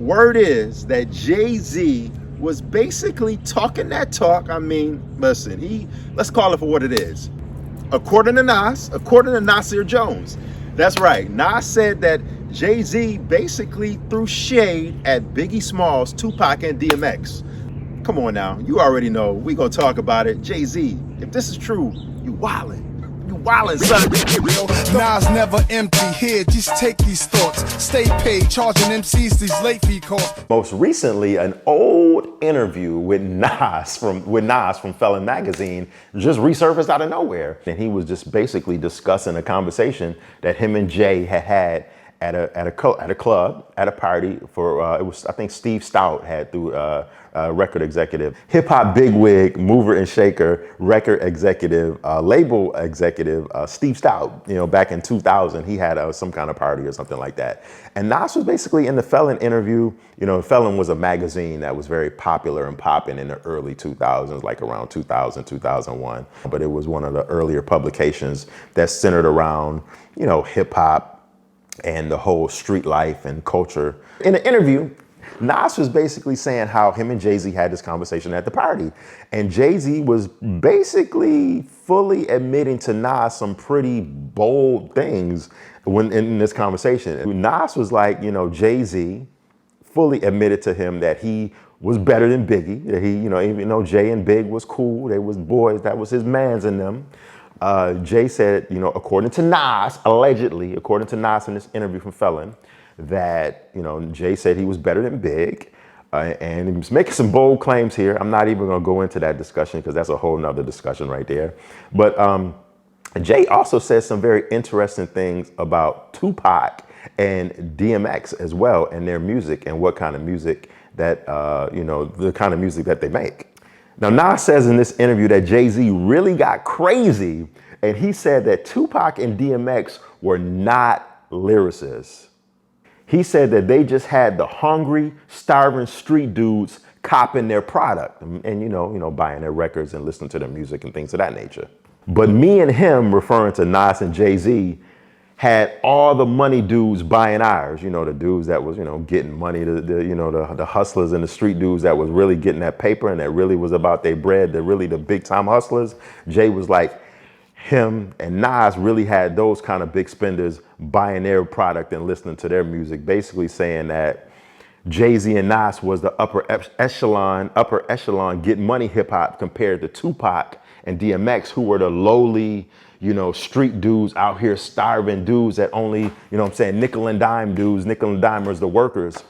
word is that Jay-Z was basically talking that talk. I mean, listen, let's call it for what it is. According to Nasir Jones, that's right. Nas said that Jay-Z basically threw shade at Biggie Smalls, Tupac, and DMX. Come on now, you already know. We gonna talk about it. Jay-Z, if this is true, you wildin'. You wildin', son. Nas never empty here, just take these thoughts. Stay paid, charging MCs these late fee costs. Most recently, an old interview with Nas from Felon Magazine just resurfaced out of nowhere. And he was just basically discussing a conversation that him and Jay had at a club, at a party for, it was, I think Steve Stout had through record executive, hip hop bigwig, mover and shaker, record executive, label executive, Steve Stout. You know, back in 2000, he had some kind of party or something like that. And Nas was basically in the Felon interview. You know, Felon was a magazine that was very popular and popping in the early 2000s, like around 2000, 2001. But it was one of the earlier publications that centered around, you know, hip hop and the whole street life and culture. In the interview, Nas was basically saying how him and Jay-Z had this conversation at the party. And Jay-Z was basically fully admitting to Nas some pretty bold things when in this conversation. Nas was like, you know, Jay-Z fully admitted to him that he was better than Biggie. That he, you know, even though Jay and Big was cool, they was boys, that was his mans in them. Jay said, you know, according to Nas, allegedly, according to Nas in this interview from Felon, that, you know, Jay said he was better than Big, and he was making some bold claims here. I'm not even gonna go into that discussion because that's a whole nother discussion right there. But Jay also said some very interesting things about Tupac and DMX as well, and their music and what kind of music that, you know, the kind of music that they make. Now, Nas says in this interview that Jay-Z really got crazy, and he said that Tupac and DMX were not lyricists. He said that they just had the hungry, starving street dudes copping their product and you know, buying their records and listening to their music and things of that nature. But me and him, referring to Nas and Jay-Z, had all the money dudes buying ours, you know, the dudes that was, you know, getting money, the hustlers and the street dudes that was really getting that paper and that really was about their bread, the big time hustlers. Jay was like, him and Nas really had those kind of big spenders buying their product and listening to their music, basically saying that Jay-Z and Nas was the upper echelon get money hip hop compared to Tupac and DMX, who were the lowly, you know, street dudes out here starving dudes that only, you know what I'm saying, nickel and dime dudes, nickel and dimers, the workers,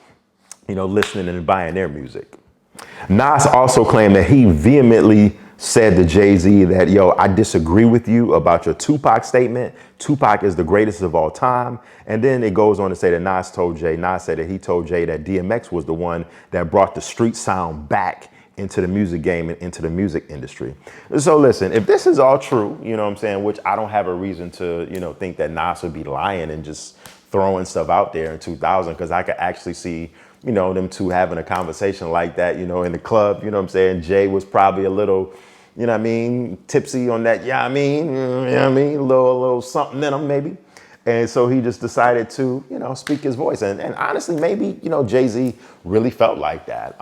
you know, listening and buying their music. Nas also claimed that he vehemently said to Jay-Z that, yo, I disagree with you about your Tupac statement. Tupac is the greatest of all time. And then it goes on to say that Nas said that he told Jay that DMX was the one that brought the street sound back into the music game and into the music industry. So listen, if this is all true, you know what I'm saying, which I don't have a reason to, you know, think that Nas would be lying and just throwing stuff out there in 2000, because I could actually see, you know, them two having a conversation like that, you know, in the club, you know what I'm saying? Jay was probably a little, you know what I mean, tipsy on that, a little something in him maybe. And so he just decided to, you know, speak his voice. And honestly, maybe, you know, Jay-Z really felt like that,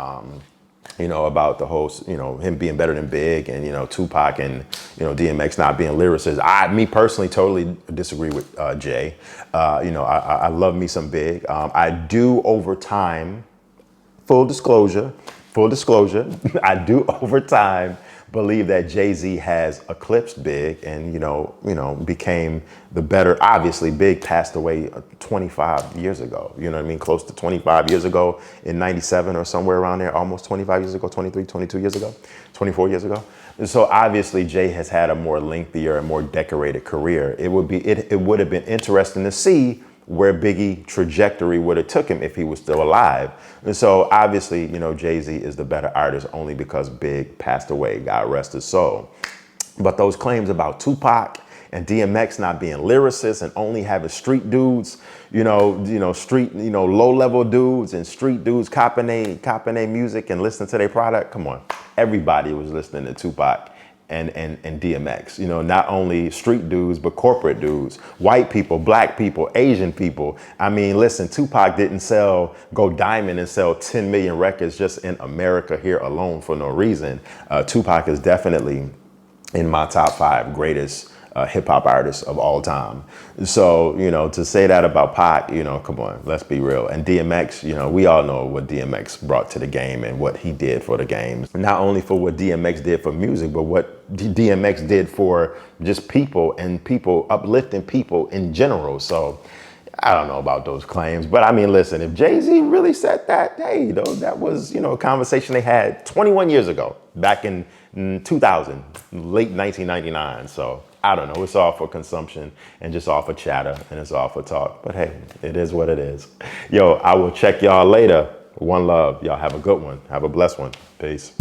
you know, about the whole, you know, him being better than Big and, you know, Tupac and, you know, DMX not being lyricists. Me personally totally disagree with Jay. You know, I love me some Big. I do over time, full disclosure, I do over time believe that Jay-Z has eclipsed Big and, you know, became the better. Obviously, Big passed away 25 years ago, you know what I mean? Close to 25 years ago in 97 or somewhere around there, almost 25 years ago, 23, 22 years ago, 24 years ago. And so obviously Jay has had a more lengthier and more decorated career. It would have been interesting to see where Biggie trajectory would have took him if he was still alive. And so obviously, you know, Jay-Z is the better artist only because Big passed away, God rest his soul. But those claims about Tupac and DMX not being lyricists and only having street dudes, street, low-level dudes and street dudes copping their music and listening to their product, come on. Everybody was listening to Tupac and DMX. You know, not only street dudes, but corporate dudes, white people, black people, Asian people. I mean, listen, Tupac didn't go diamond and sell 10 million records just in America here alone for no reason. Tupac is definitely in my top 5 greatest hip hop artists of all time. So, you know, to say that about Pac, you know, come on, let's be real. And DMX, you know, we all know what DMX brought to the game and what he did for the game. Not only for what DMX did for music, but what DMX did for just people and people, uplifting people in general. So I don't know about those claims, but I mean, listen, if Jay-Z really said that, hey, you know, that was, you know, a conversation they had 21 years ago, back in 2000, late 1999. So I don't know. It's all for consumption and just all for chatter and it's all for talk. But hey, it is what it is. Yo, I will check y'all later. One love. Y'all have a good one. Have a blessed one. Peace.